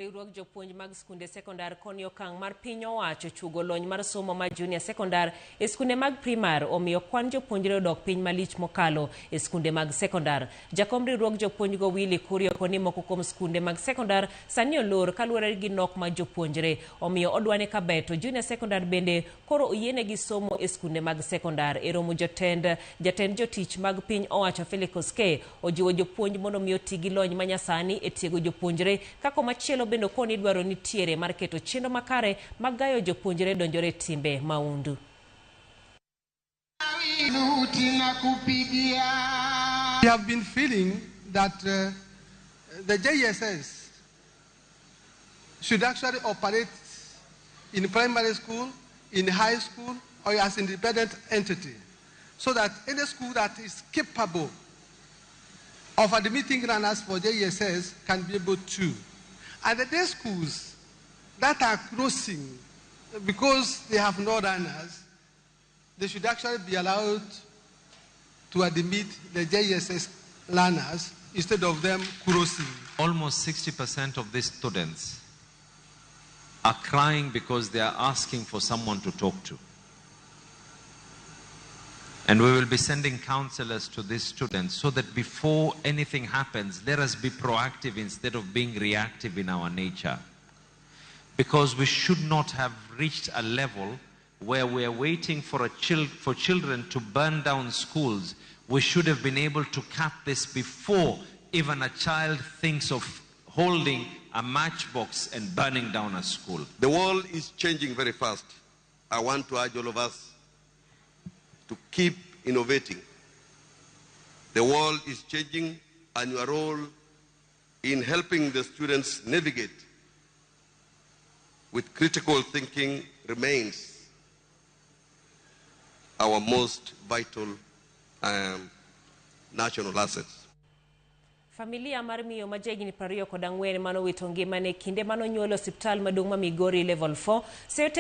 Riwruok jopuonj mag skunde sekondar koni okang' mar piny owacho chugo lony mar somo ma junior sekondar e skunde mag primar omiyo kwan jopuonjre odok piny malich mokalo e skunde mag sekondar. Jakom riwruok jopuonj go Willy Kurio koni moko kuom skunde mag sekondar sani olor kaluwore gi nok ma jopuonjre omiyo odwane kabeto junior sekondar bende koro oyienegi somo e skunde mag sekondar. E romo jatend jotich mag piny owacho Felix Koske ojiwo jopuonj mondo omiyo tigi lony manyasani e tiego jopuonjre kako machielo bendo koni dwaro nitiere mar keto chenro makare mag gayo jopuonjre donjore timbe maundu. We have been feeling that the JSS should actually operate in primary school, in high school, or as an independent entity, so that any school that is capable of admitting runners for JSS can be able to. And the day schools that are closing because they have no runners, they should actually be allowed to admit the JSS learners instead of them closing. Almost 60% of these students are crying because they are asking for someone to talk to. And we will be sending counselors to these students so that before anything happens, let us be proactive instead of being reactive in our nature. Because we should not have reached a level where we are waiting for children to burn down schools. We should have been able to cap this before even a child thinks of holding a matchbox and burning down a school. The world is changing very fast. I want to urge all of us to keep innovating. The world is changing, and your role in helping the students navigate with critical thinking remains our most vital national assets. Familia mar miyo ma jahigni 24 manowito ngimane kinde manonyuolo osiptal maduong' ma Migori level 4